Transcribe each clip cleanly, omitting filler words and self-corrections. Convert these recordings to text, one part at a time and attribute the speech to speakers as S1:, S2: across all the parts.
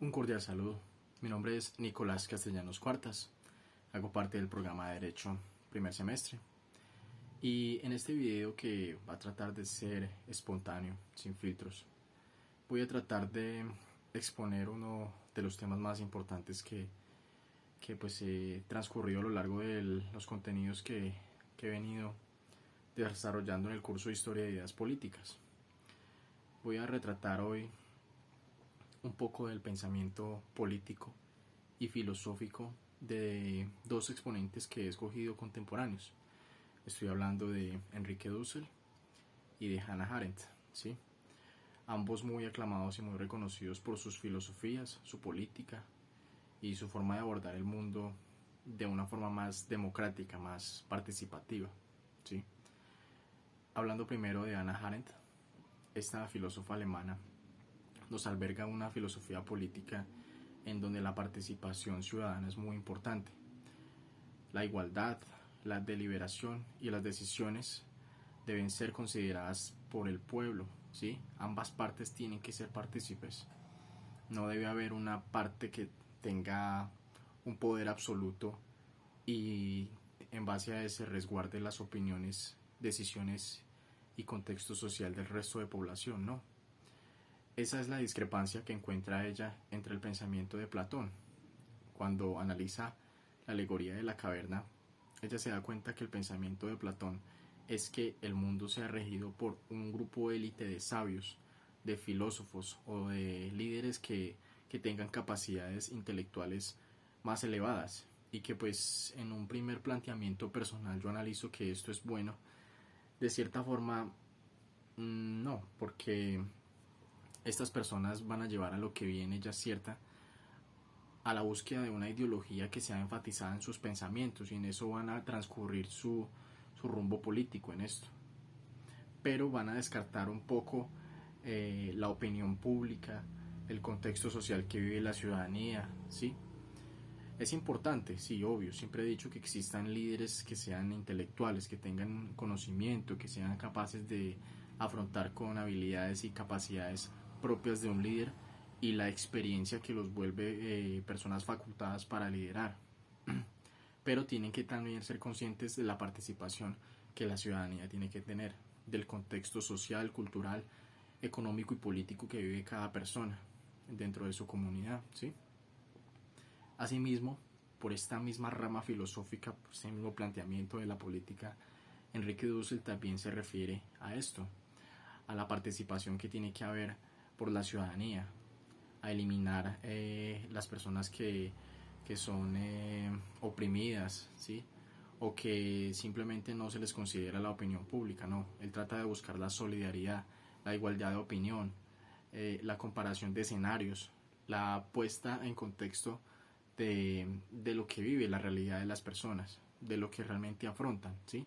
S1: Un cordial saludo. Mi nombre es Nicolás Castellanos Cuartas. Hago parte del programa de Derecho primer semestre. Y en este video, que va a tratar de ser espontáneo, sin filtros, voy a tratar de exponer uno de los temas más importantes que pues he transcurrido a lo largo de los contenidos que he venido desarrollando en el curso de Historia de Ideas Políticas. Voy a retratar hoy un poco del pensamiento político y filosófico de dos exponentes que he escogido contemporáneos. Estoy hablando de Enrique Dussel y de Hannah Arendt, ¿sí? Ambos muy aclamados y muy reconocidos por sus filosofías, su política y su forma de abordar el mundo de una forma más democrática, más participativa, ¿sí? Hablando primero de Hannah Arendt, esta filósofa alemana nos alberga una filosofía política en donde la participación ciudadana es muy importante. La igualdad, la deliberación y las decisiones deben ser consideradas por el pueblo, ¿sí? Ambas partes tienen que ser partícipes. No debe haber una parte que tenga un poder absoluto y en base a ese resguarde las opiniones, decisiones y contexto social del resto de población, no. Esa es la discrepancia que encuentra ella entre el pensamiento de Platón. Cuando analiza la alegoría de la caverna, ella se da cuenta que el pensamiento de Platón es que el mundo sea regido por un grupo élite de sabios, de filósofos o de líderes que tengan capacidades intelectuales más elevadas, y que pues en un primer planteamiento personal yo analizo que esto es bueno. De cierta forma, no, porque estas personas van a llevar a lo que viene ya cierta a la búsqueda de una ideología que sea enfatizada en sus pensamientos, y en eso van a transcurrir su rumbo político en esto. Pero van a descartar un poco la opinión pública, el contexto social que vive la ciudadanía, ¿sí? Es importante, sí, obvio, siempre he dicho que existan líderes que sean intelectuales, que tengan conocimiento, que sean capaces de afrontar con habilidades y capacidades propias de un líder y la experiencia que los vuelve personas facultadas para liderar. Pero tienen que también ser conscientes de la participación que la ciudadanía tiene que tener, del contexto social, cultural, económico y político que vive cada persona dentro de su comunidad, ¿sí? Asimismo, por esta misma rama filosófica, por ese mismo planteamiento de la política, Enrique Dussel también se refiere a esto, a la participación que tiene que haber por la ciudadanía, a eliminar las personas que son oprimidas, ¿sí? O que simplemente no se les considera la opinión pública, no. Él trata de buscar la solidaridad, la igualdad de opinión, la comparación de escenarios, la puesta en contexto de lo que vive la realidad de las personas, de lo que realmente afrontan, ¿sí?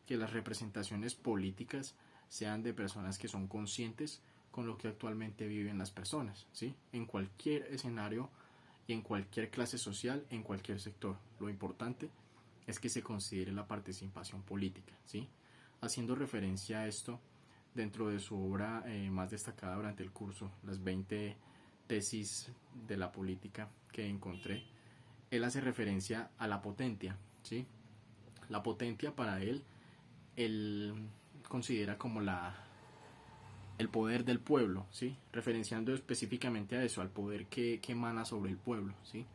S1: Que las representaciones políticas sean de personas que son conscientes con lo que actualmente viven las personas, ¿sí? En cualquier escenario y en cualquier clase social, en cualquier sector. Lo importante es que se considere la participación política, ¿sí? Haciendo referencia a esto, dentro de su obra más destacada durante el curso, las 20 tesis de la política que encontré, él hace referencia a la potentia, ¿sí? La potentia para él considera como el poder del pueblo, ¿sí? Referenciando específicamente a eso, al poder que emana sobre el pueblo, ¿sí?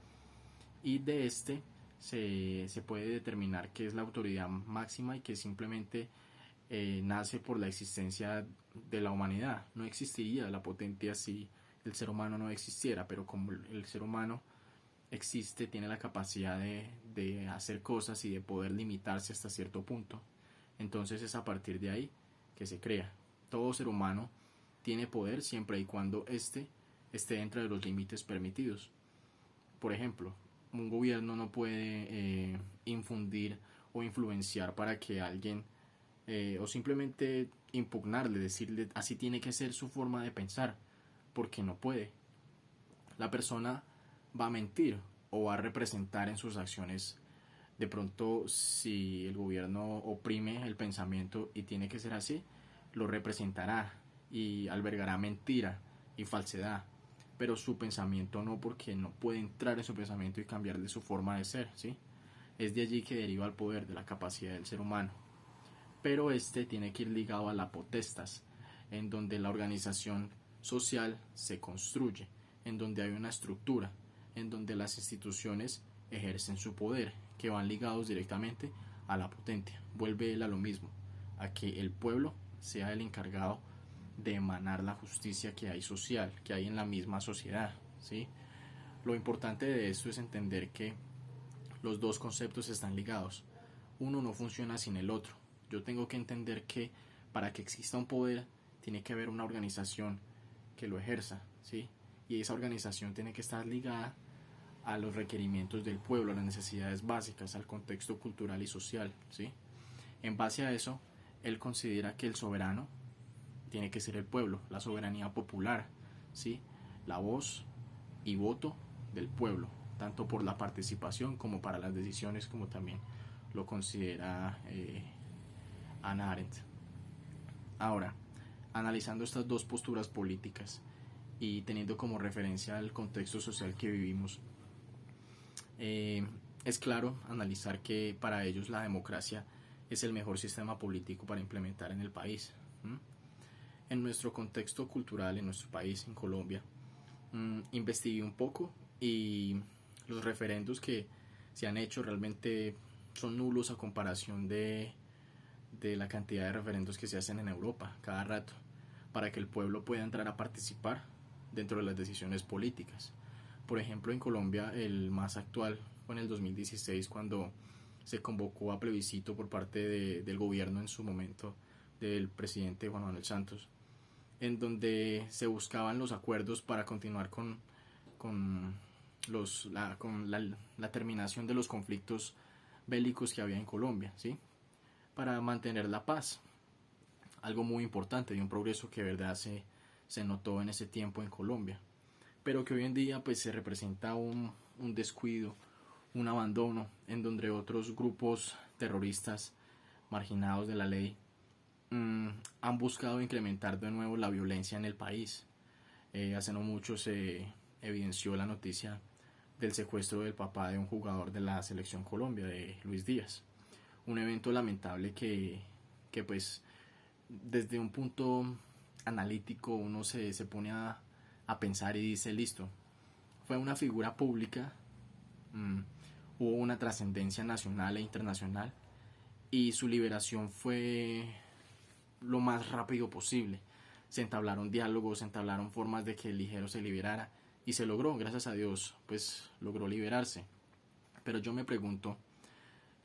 S1: Y de este se puede determinar que es la autoridad máxima y que simplemente nace por la existencia de la humanidad. No existiría la potencia si el ser humano no existiera, pero como el ser humano existe, tiene la capacidad de hacer cosas y de poder limitarse hasta cierto punto, entonces es a partir de ahí que se crea. Todo ser humano tiene poder siempre y cuando éste esté dentro de los límites permitidos. Por ejemplo, un gobierno no puede infundir o influenciar para que alguien o simplemente impugnarle, decirle así tiene que ser su forma de pensar, porque no puede. La persona va a mentir o va a representar en sus acciones. De pronto, si el gobierno oprime el pensamiento y tiene que ser así, lo representará y albergará mentira y falsedad. pero su pensamiento no, porque no puede entrar en su pensamiento y cambiarle su forma de ser, ¿sí? Es de allí que deriva el poder, de la capacidad del ser humano. Pero este tiene que ir ligado a la potestas, en donde la organización social se construye, en donde hay una estructura, en donde las instituciones ejercen su poder, que van ligados directamente a la potencia. Vuelve él a lo mismo, a que el pueblo sea el encargado de emanar la justicia que hay social, que hay en la misma sociedad, ¿sí? Lo importante de esto es entender que los dos conceptos están ligados. Uno no funciona sin el otro. Yo tengo que entender que para que exista un poder tiene que haber una organización que lo ejerza, ¿sí? Y esa organización tiene que estar ligada a los requerimientos del pueblo, a las necesidades básicas, al contexto cultural y social, ¿sí? En base a eso, él considera que el soberano tiene que ser el pueblo, la soberanía popular, ¿sí? La voz y voto del pueblo, tanto por la participación como para las decisiones, como también lo considera Hannah Arendt. Ahora, analizando estas dos posturas políticas y teniendo como referencia el contexto social que vivimos, es claro analizar que para ellos la democracia es el mejor sistema político para implementar en el país. En nuestro contexto cultural, en nuestro país, en Colombia, investigué un poco y los referendos que se han hecho realmente son nulos a comparación de la cantidad de referendos que se hacen en Europa cada rato para que el pueblo pueda entrar a participar dentro de las decisiones políticas. Por ejemplo, en Colombia el más actual fue en el 2016, cuando se convocó a plebiscito por parte del gobierno en su momento del presidente Juan Manuel Santos, en donde se buscaban los acuerdos para continuar con la terminación de los conflictos bélicos que había en Colombia, ¿sí? Para mantener la paz. Algo muy importante y un progreso que de verdad se notó en ese tiempo en Colombia, pero que hoy en día pues se representa un descuido, un abandono, en donde otros grupos terroristas marginados de la ley han buscado incrementar de nuevo la violencia en el país. Hace no mucho se evidenció la noticia del secuestro del papá de un jugador de la selección Colombia, de Luis Díaz. Un evento lamentable que pues desde un punto analítico uno se pone a pensar y dice, listo, fue una figura pública, hubo una trascendencia nacional e internacional y su liberación fue lo más rápido posible. Se entablaron diálogos, se entablaron formas de que el ligero se liberara y se logró, gracias a Dios, pues logró liberarse. Pero yo me pregunto,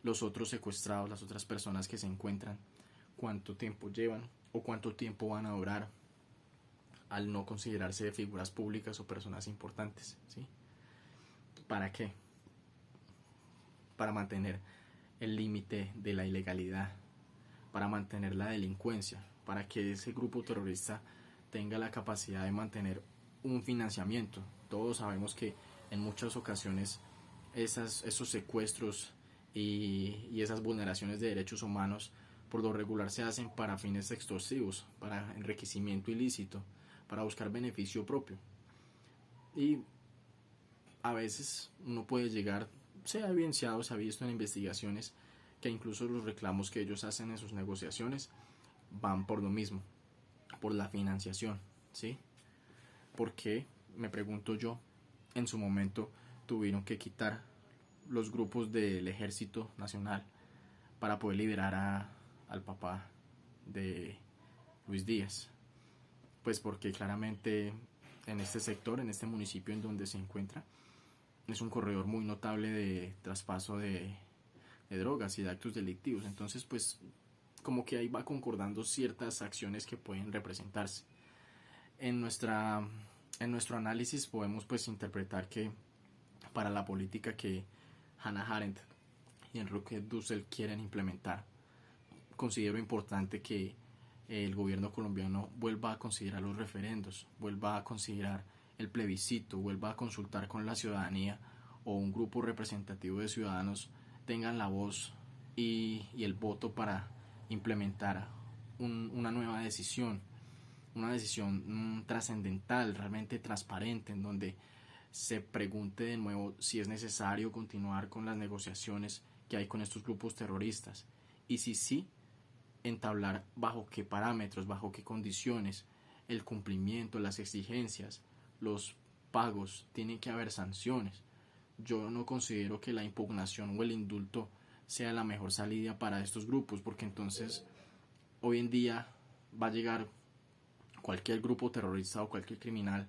S1: los otros secuestrados, las otras personas que se encuentran, cuánto tiempo llevan o cuánto tiempo van a durar al no considerarse de figuras públicas o personas importantes, ¿sí? ¿Para qué? Para mantener el límite de la ilegalidad, para mantener la delincuencia, para que ese grupo terrorista tenga la capacidad de mantener un financiamiento. Todos sabemos que en muchas ocasiones esos secuestros y esas vulneraciones de derechos humanos por lo regular se hacen para fines extorsivos, para enriquecimiento ilícito, para buscar beneficio propio. Y a veces uno puede llegar, se ha evidenciado, se ha visto en investigaciones que incluso los reclamos que ellos hacen en sus negociaciones van por lo mismo, por la financiación, ¿sí? ¿Por qué? Me pregunto yo, en su momento tuvieron que quitar los grupos del Ejército Nacional para poder liberar al papá de Luis Díaz. Pues porque claramente en este sector, en este municipio en donde se encuentra, es un corredor muy notable de traspaso de drogas y de actos delictivos. Entonces pues como que ahí va concordando ciertas acciones que pueden representarse. En nuestro análisis podemos pues interpretar que para la política que Hannah Arendt y Enrique Dussel quieren implementar, considero importante que el gobierno colombiano vuelva a considerar los referendos, vuelva a considerar el plebiscito, vuelva a consultar con la ciudadanía o un grupo representativo de ciudadanos tengan la voz y el voto para implementar una nueva decisión, una decisión trascendental, realmente transparente, en donde se pregunte de nuevo si es necesario continuar con las negociaciones que hay con estos grupos terroristas, y si sí, entablar bajo qué parámetros, bajo qué condiciones, el cumplimiento, las exigencias, los pagos, tienen que haber sanciones. Yo no considero que la impugnación o el indulto sea la mejor salida para estos grupos, porque entonces hoy en día va a llegar cualquier grupo terrorista o cualquier criminal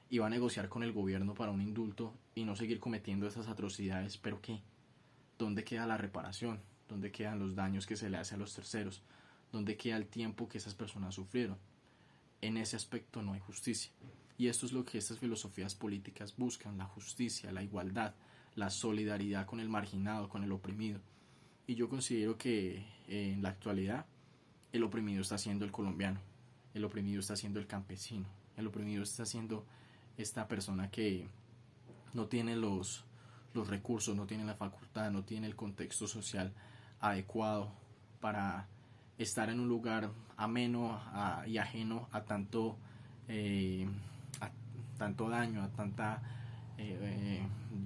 S1: y va a negociar con el gobierno para un indulto y no seguir cometiendo esas atrocidades. ¿Pero qué? ¿Dónde queda la reparación? ¿Dónde quedan los daños que se le hace a los terceros? ¿Dónde queda el tiempo que esas personas sufrieron? En ese aspecto no hay justicia. Y esto es lo que estas filosofías políticas buscan: la justicia, la igualdad, la solidaridad con el marginado, con el oprimido. Y yo considero que en la actualidad el oprimido está siendo el colombiano, el oprimido está siendo el campesino, el oprimido está siendo esta persona que no tiene los recursos, no tiene la facultad, no tiene el contexto social adecuado para estar en un lugar ameno y ajeno a tanto daño, a tanta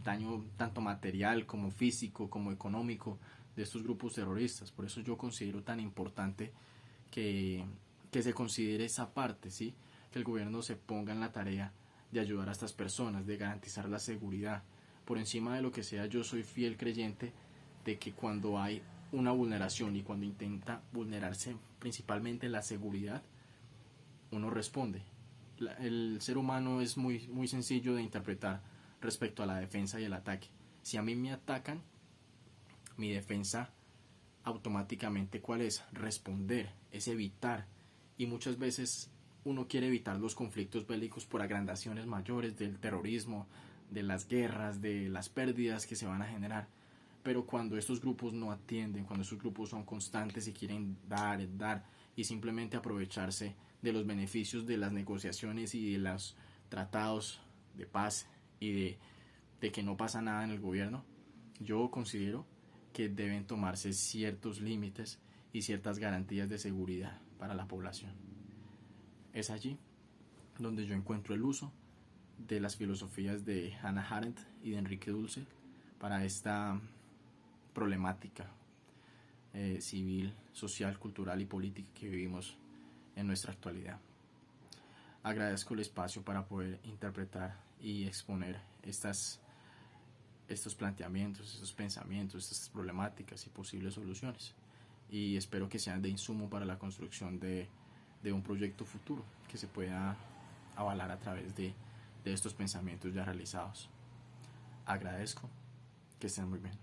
S1: daño tanto material como físico como económico de estos grupos terroristas. Por eso yo considero tan importante que, que se considere esa parte, ¿sí? Que el gobierno se ponga en la tarea de ayudar a estas personas, de garantizar la seguridad. Por encima de lo que sea, yo soy fiel creyente de que cuando hay una vulneración y cuando intenta vulnerarse principalmente la seguridad, uno responde. El ser humano es muy sencillo de interpretar respecto a la defensa y el ataque. Si a mí me atacan, mi defensa automáticamente, ¿cuál es? Responder, es evitar. Y muchas veces uno quiere evitar los conflictos bélicos por agrandaciones mayores del terrorismo, de las guerras, de las pérdidas que se van a generar. Pero cuando estos grupos no atienden, cuando estos grupos son constantes y quieren dar y simplemente aprovecharse de los beneficios de las negociaciones y de los tratados de paz y de que no pasa nada en el gobierno, yo considero que deben tomarse ciertos límites y ciertas garantías de seguridad para la población. Es allí donde yo encuentro el uso de las filosofías de Hannah Arendt y de Enrique Dulce para esta problemática civil, social, cultural y política que vivimos en nuestra actualidad. Agradezco el espacio para poder interpretar y exponer estos planteamientos, estos pensamientos, estas problemáticas y posibles soluciones. Y espero que sean de insumo para la construcción de un proyecto futuro que se pueda avalar a través de estos pensamientos ya realizados. Agradezco, que estén muy bien.